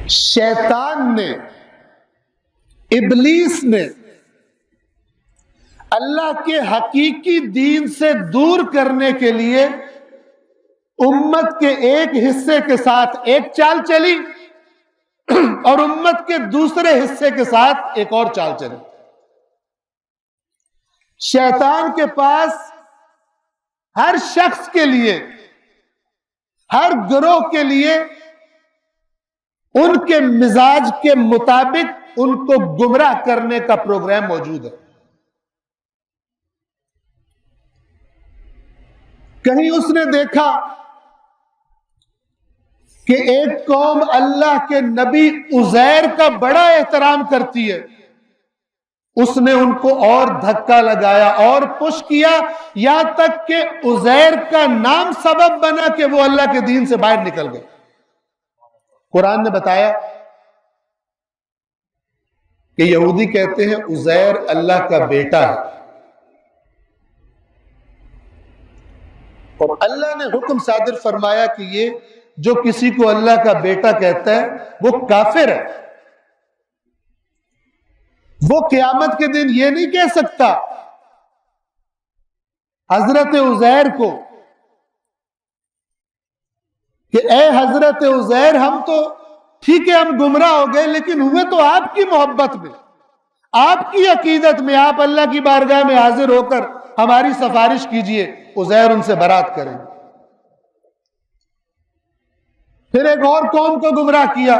شیطان نے، ابلیس نے اللہ کے حقیقی دین سے دور کرنے کے لیے امت کے ایک حصے کے ساتھ ایک چال چلی اور امت کے دوسرے حصے کے ساتھ ایک اور چال چلی۔ شیطان کے پاس ہر شخص کے لیے، ہر گروہ کے لیے ان کے مزاج کے مطابق ان کو گمراہ کرنے کا پروگرام موجود ہے۔ کہیں اس نے دیکھا کہ ایک قوم اللہ کے نبی عزیر کا بڑا احترام کرتی ہے، اس نے ان کو اور دھکا لگایا اور پش کیا، یہاں تک کہ عزیر کا نام سبب بنا کہ وہ اللہ کے دین سے باہر نکل گئے۔ قرآن نے بتایا کہ یہودی کہتے ہیں عزیر اللہ کا بیٹا ہے، اور اللہ نے حکم صادر فرمایا کہ یہ جو کسی کو اللہ کا بیٹا کہتا ہے وہ کافر ہے۔ وہ قیامت کے دن یہ نہیں کہہ سکتا حضرت عزیر کو کہ اے حضرت عزیر، ہم تو ٹھیک ہے ہم گمراہ ہو گئے لیکن ہوئے تو آپ کی محبت میں، آپ کی عقیدت میں، آپ اللہ کی بارگاہ میں حاضر ہو کر ہماری سفارش کیجئے، عزیر ان سے برات کریں۔ پھر ایک اور قوم کو گمراہ کیا۔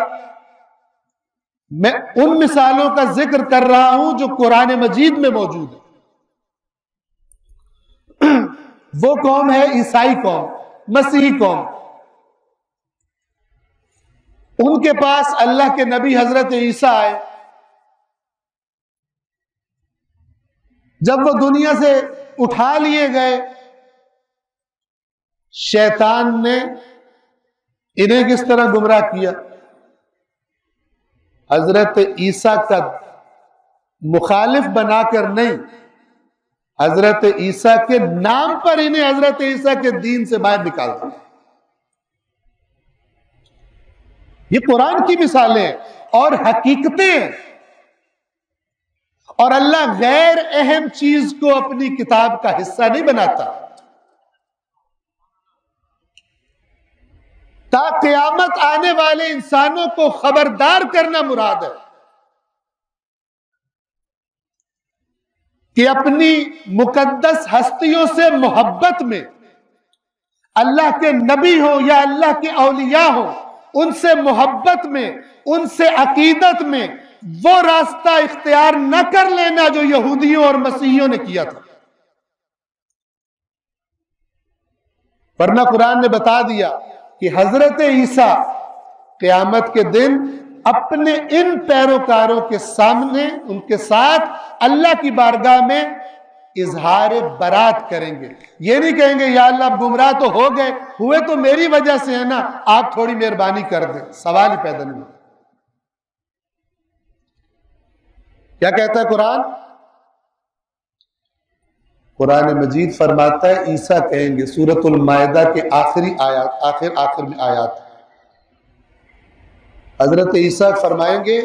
میں ان مثالوں کا ذکر کر رہا ہوں جو قرآن مجید میں موجود ہے۔ وہ قوم ہے عیسائی قوم، مسیحی قوم۔ ان کے پاس اللہ کے نبی حضرت عیسیٰ آئے۔ جب وہ دنیا سے اٹھا لیے گئے، شیطان نے انہیں کس طرح گمراہ کیا؟ حضرت عیسیٰ کا مخالف بنا کر نہیں، حضرت عیسیٰ کے نام پر انہیں حضرت عیسیٰ کے دین سے باہر نکال دیا۔ یہ قرآن کی مثالیں ہیں اور حقیقتیں ہیں، اور اللہ غیر اہم چیز کو اپنی کتاب کا حصہ نہیں بناتا۔ تا قیامت آنے والے انسانوں کو خبردار کرنا مراد ہے کہ اپنی مقدس ہستیوں سے محبت میں، اللہ کے نبی ہو یا اللہ کے اولیاء ہو، ان سے محبت میں، ان سے عقیدت میں وہ راستہ اختیار نہ کر لینا جو یہودیوں اور مسیحیوں نے کیا تھا۔ ورنہ قرآن نے بتا دیا کہ حضرت عیسیٰ قیامت کے دن اپنے ان پیروکاروں کے سامنے ان کے ساتھ اللہ کی بارگاہ میں اظہار برات کریں گے۔ یہ نہیں کہیں گے یا اللہ اب گمراہ تو ہو گئے، ہوئے تو میری وجہ سے ہے نا، آپ تھوڑی مہربانی کر دیں۔ سوال ہی پیدا نہیں۔ کیا کہتا ہے قرآن؟ قرآن مجید فرماتا ہے عیسیٰ کہیں گے، سورۃ المائدہ کے آخری آیات، آخر میں آیات، حضرت عیسیٰ فرمائیں گے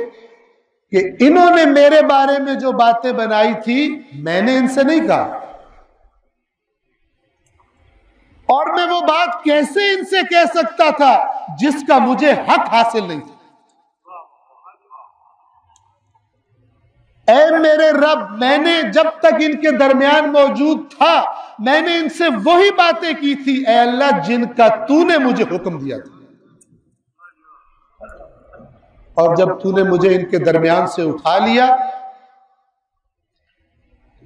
کہ انہوں نے میرے بارے میں جو باتیں بنائی تھی میں نے ان سے نہیں کہا، اور میں وہ بات کیسے ان سے کہہ سکتا تھا جس کا مجھے حق حاصل نہیں تھا۔ اے میرے رب، میں نے جب تک ان کے درمیان موجود تھا میں نے ان سے وہی باتیں کی تھی اے اللہ جن کا تو نے مجھے حکم دیا تھا، اور جب تو نے مجھے ان کے درمیان سے اٹھا لیا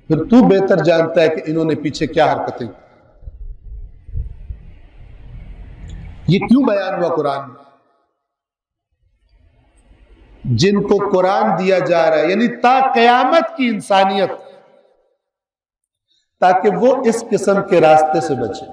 پھر تو بہتر جانتا ہے کہ انہوں نے پیچھے کیا حرکتیں۔ یہ کیوں بیان ہوا قرآن میں؟ جن کو قرآن دیا جا رہا ہے یعنی تا قیامت کی انسانیت، تاکہ وہ اس قسم کے راستے سے بچے۔